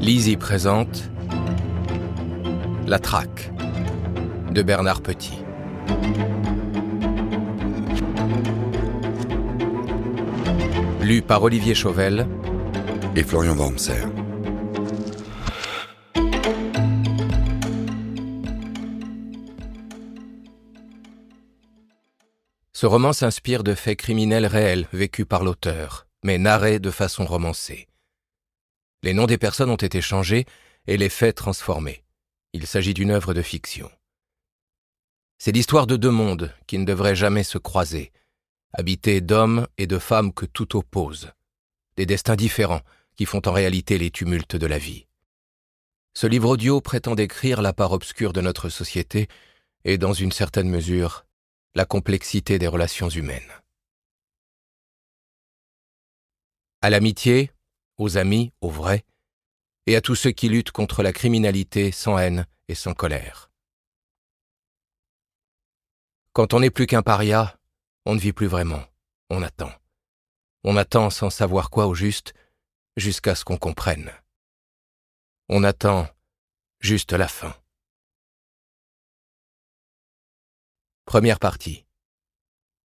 Lizzie présente La Traque de Bernard Petit. Lu par Olivier Chauvel et Florian Wormser. Ce roman s'inspire de faits criminels réels vécus par l'auteur, mais narrés de façon romancée. Les noms des personnes ont été changés et les faits transformés. Il s'agit d'une œuvre de fiction. C'est l'histoire de deux mondes qui ne devraient jamais se croiser, habités d'hommes et de femmes que tout oppose, des destins différents qui font en réalité les tumultes de la vie. Ce livre audio prétend décrire la part obscure de notre société et, dans une certaine mesure, la complexité des relations humaines. À l'amitié, aux amis, aux vrais, et à tous ceux qui luttent contre la criminalité sans haine et sans colère. Quand on n'est plus qu'un paria, on ne vit plus vraiment, on attend. On attend sans savoir quoi au juste, jusqu'à ce qu'on comprenne. On attend juste la fin. Première partie.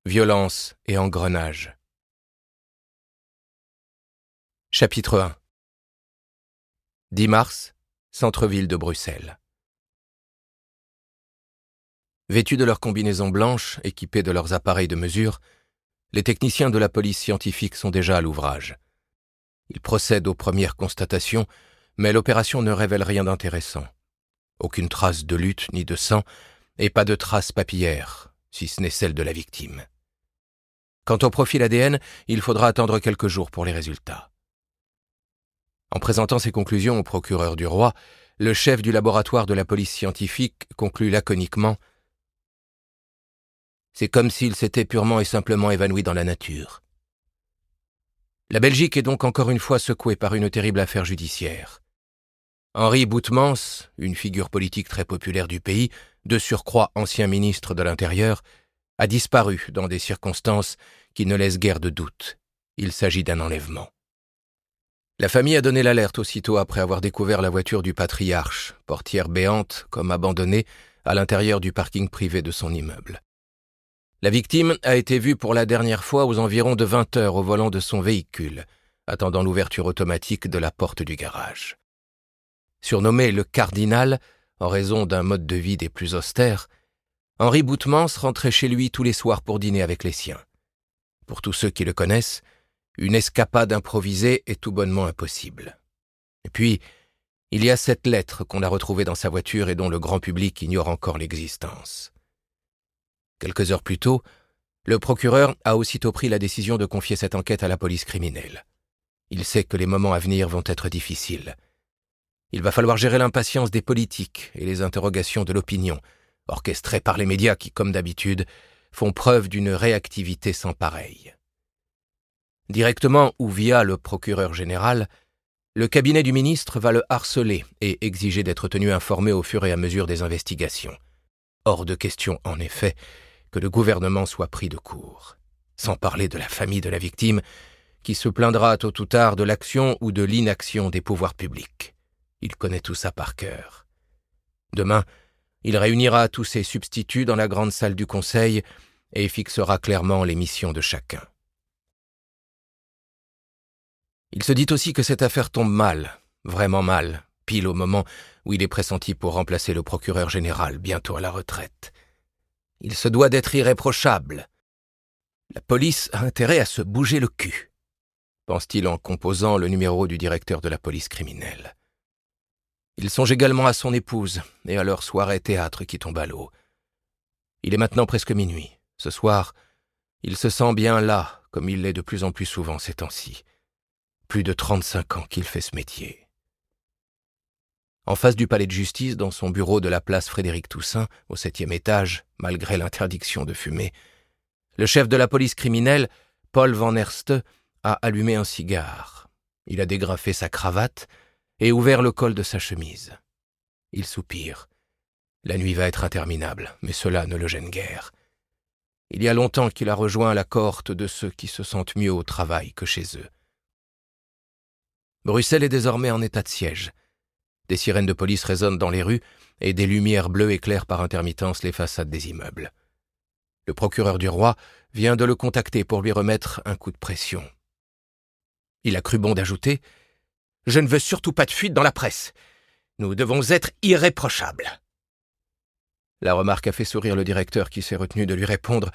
Violence et engrenage. Chapitre 1. 10 mars, centre-ville de Bruxelles. Vêtus de leurs combinaisons blanches, équipés de leurs appareils de mesure, les techniciens de la police scientifique sont déjà à l'ouvrage. Ils procèdent aux premières constatations, mais l'opération ne révèle rien d'intéressant. Aucune trace de lutte ni de sang, et pas de trace papillaire, si ce n'est celle de la victime. Quant au profil ADN, il faudra attendre quelques jours pour les résultats. En présentant ses conclusions au procureur du roi, le chef du laboratoire de la police scientifique conclut laconiquement « C'est comme s'il s'était purement et simplement évanoui dans la nature. » La Belgique est donc encore une fois secouée par une terrible affaire judiciaire. Henri Boutmans, une figure politique très populaire du pays, de surcroît ancien ministre de l'Intérieur, a disparu dans des circonstances qui ne laissent guère de doute. Il s'agit d'un enlèvement. La famille a donné l'alerte aussitôt après avoir découvert la voiture du patriarche, portière béante comme abandonnée, à l'intérieur du parking privé de son immeuble. La victime a été vue pour la dernière fois aux environs de 20 heures au volant de son véhicule, attendant l'ouverture automatique de la porte du garage. Surnommé le cardinal, en raison d'un mode de vie des plus austères, Henri Boutmans rentrait chez lui tous les soirs pour dîner avec les siens. Pour tous ceux qui le connaissent, une escapade improvisée est tout bonnement impossible. Et puis, il y a cette lettre qu'on a retrouvée dans sa voiture et dont le grand public ignore encore l'existence. Quelques heures plus tôt, le procureur a aussitôt pris la décision de confier cette enquête à la police criminelle. Il sait que les moments à venir vont être difficiles. Il va falloir gérer l'impatience des politiques et les interrogations de l'opinion, orchestrées par les médias qui, comme d'habitude, font preuve d'une réactivité sans pareille. Directement ou via le procureur général, le cabinet du ministre va le harceler et exiger d'être tenu informé au fur et à mesure des investigations. Hors de question, en effet, que le gouvernement soit pris de court. Sans parler de la famille de la victime, qui se plaindra tôt ou tard de l'action ou de l'inaction des pouvoirs publics. Il connaît tout ça par cœur. Demain, il réunira tous ses substituts dans la grande salle du Conseil et fixera clairement les missions de chacun. Il se dit aussi que cette affaire tombe mal, vraiment mal, pile au moment où il est pressenti pour remplacer le procureur général, bientôt à la retraite. Il se doit d'être irréprochable. La police a intérêt à se bouger le cul, pense-t-il en composant le numéro du directeur de la police criminelle. Il songe également à son épouse et à leur soirée théâtre qui tombe à l'eau. Il est maintenant presque minuit. Ce soir, il se sent bien là, comme il l'est de plus en plus souvent ces temps-ci. Plus de 35 ans qu'il fait ce métier. En face du palais de justice, dans son bureau de la place Frédéric-Toussaint, au 7e étage, malgré l'interdiction de fumer, le chef de la police criminelle, Paul Van Herste, a allumé un cigare. Il a dégrafé sa cravate et ouvert le col de sa chemise. Il soupire. La nuit va être interminable, mais cela ne le gêne guère. Il y a longtemps qu'il a rejoint la cohorte de ceux qui se sentent mieux au travail que chez eux. Bruxelles est désormais en état de siège. Des sirènes de police résonnent dans les rues et des lumières bleues éclairent par intermittence les façades des immeubles. Le procureur du roi vient de le contacter pour lui remettre un coup de pression. Il a cru bon d'ajouter « Je ne veux surtout pas de fuite dans la presse. Nous devons être irréprochables. » La remarque a fait sourire le directeur qui s'est retenu de lui répondre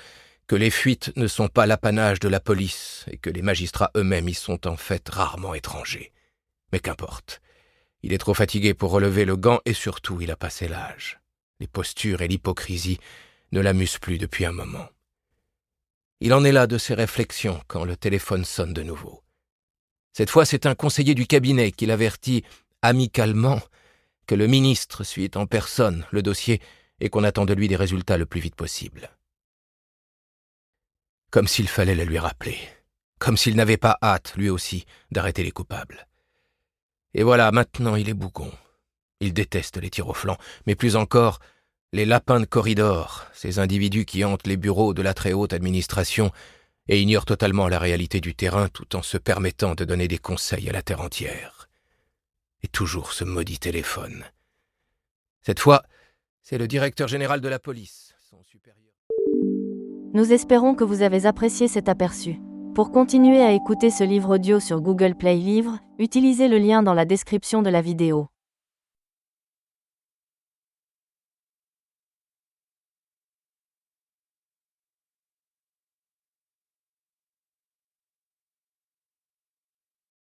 que les fuites ne sont pas l'apanage de la police et que les magistrats eux-mêmes y sont en fait rarement étrangers. Mais qu'importe. Il est trop fatigué pour relever le gant et surtout il a passé l'âge. Les postures et l'hypocrisie ne l'amusent plus depuis un moment. Il en est là de ses réflexions quand le téléphone sonne de nouveau. Cette fois, c'est un conseiller du cabinet qui l'avertit amicalement que le ministre suit en personne le dossier et qu'on attend de lui des résultats le plus vite possible. Comme s'il fallait le lui rappeler. Comme s'il n'avait pas hâte, lui aussi, d'arrêter les coupables. Et voilà, maintenant il est bougon. Il déteste les tirs au flanc, mais plus encore, les lapins de corridor, ces individus qui hantent les bureaux de la très haute administration et ignorent totalement la réalité du terrain tout en se permettant de donner des conseils à la terre entière. Et toujours ce maudit téléphone. Cette fois, c'est le directeur général de la police, son supérieur. Nous espérons que vous avez apprécié cet aperçu. Pour continuer à écouter ce livre audio sur Google Play Livres, utilisez le lien dans la description de la vidéo.